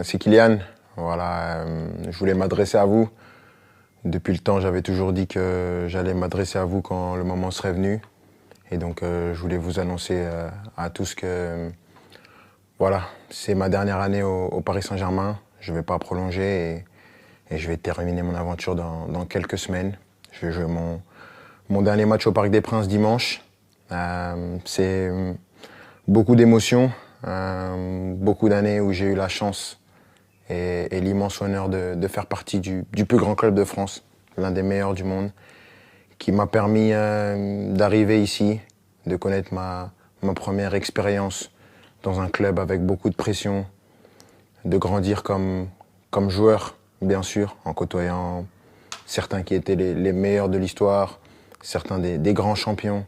c'est Kylian. Voilà, je voulais m'adresser à vous. Depuis le temps, j'avais toujours dit que j'allais m'adresser à vous quand le moment serait venu. Et donc, je voulais vous annoncer à tous que voilà, c'est ma dernière année au Paris Saint-Germain. Je ne vais pas prolonger et je vais terminer mon aventure dans quelques semaines. Je vais jouer mon dernier match au Parc des Princes dimanche. C'est beaucoup d'émotions, beaucoup d'années où j'ai eu la chance et l'immense honneur de faire partie du plus grand club de France, l'un des meilleurs du monde, qui m'a permis d'arriver ici, de connaître ma première expérience dans un club avec beaucoup de pression, de grandir comme joueur, bien sûr, en côtoyant certains qui étaient les meilleurs de l'histoire, certains des grands champions,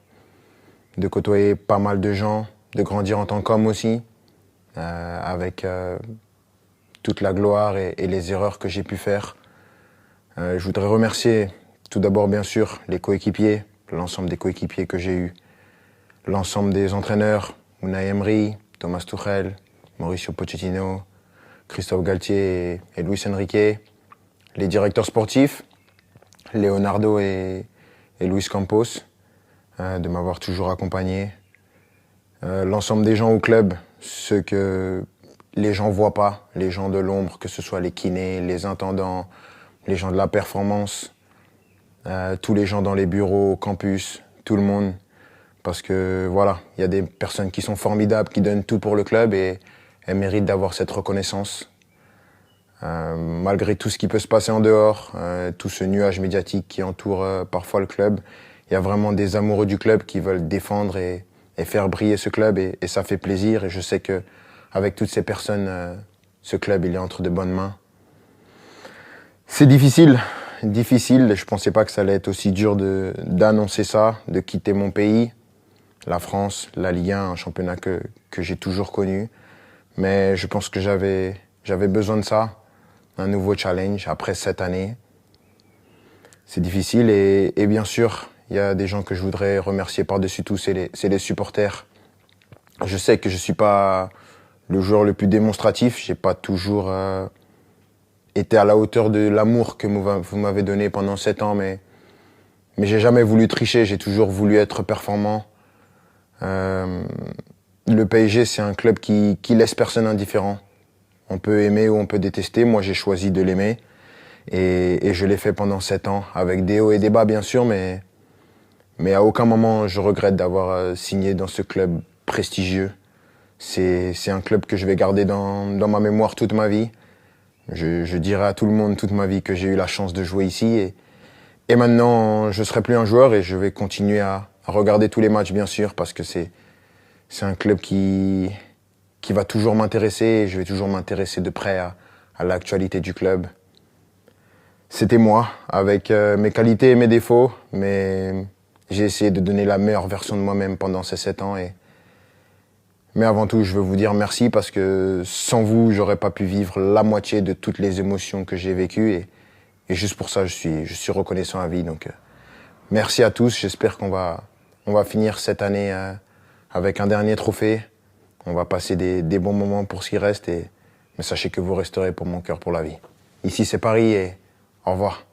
de côtoyer pas mal de gens, de grandir en tant qu'homme aussi, avec toute la gloire et les erreurs que j'ai pu faire. Je voudrais remercier tout d'abord, bien sûr, les coéquipiers, l'ensemble des coéquipiers que j'ai eus, l'ensemble des entraîneurs, Unai Emery, Thomas Tuchel, Mauricio Pochettino, Christophe Galtier et Luis Enrique, les directeurs sportifs, Leonardo et Luis Campos, de m'avoir toujours accompagné, l'ensemble des gens au club, ceux que les gens voient pas, les gens de l'ombre, que ce soit les kinés, les intendants, les gens de la performance, tous les gens dans les bureaux, campus, tout le monde. Parce que voilà, il y a des personnes qui sont formidables, qui donnent tout pour le club et elles méritent d'avoir cette reconnaissance. Malgré tout ce qui peut se passer en dehors, tout ce nuage médiatique qui entoure parfois le club, il y a vraiment des amoureux du club qui veulent défendre et faire briller ce club et ça fait plaisir. Et je sais que avec toutes ces personnes, ce club il est entre de bonnes mains. C'est difficile. Je pensais pas que ça allait être aussi dur d'annoncer ça, de quitter mon pays, la France, la Ligue 1, un championnat que j'ai toujours connu. Mais je pense que j'avais besoin de ça, un nouveau challenge après 7 années. C'est difficile et bien sûr, il y a des gens que je voudrais remercier par-dessus tout, c'est les supporters. Je sais que je suis pas le joueur le plus démonstratif, j'ai pas toujours été à la hauteur de l'amour que vous m'avez donné pendant 7 ans, mais j'ai jamais voulu tricher, j'ai toujours voulu être performant. Le PSG, c'est un club qui laisse personne indifférent. On peut aimer ou on peut détester. Moi, j'ai choisi de l'aimer. Et je l'ai fait pendant 7 ans, avec des hauts et des bas, bien sûr, mais à aucun moment, je regrette d'avoir signé dans ce club prestigieux. C'est un club que je vais garder dans ma mémoire toute ma vie. Je dirai à tout le monde toute ma vie que j'ai eu la chance de jouer ici. Et maintenant, je serai plus un joueur et je vais continuer à regarder tous les matchs, bien sûr, parce que c'est un club qui va toujours m'intéresser et je vais toujours m'intéresser de près à l'actualité du club. C'était moi, avec mes qualités et mes défauts, mais j'ai essayé de donner la meilleure version de moi-même pendant ces 7 ans. Mais avant tout, je veux vous dire merci parce que sans vous, j'aurais pas pu vivre la moitié de toutes les émotions que j'ai vécues et juste pour ça, je suis reconnaissant à vie. Donc, merci à tous. J'espère qu'on va finir cette année avec un dernier trophée. On va passer des bons moments pour ce qui reste mais sachez que vous resterez pour mon cœur pour la vie. Ici, c'est Paris et au revoir.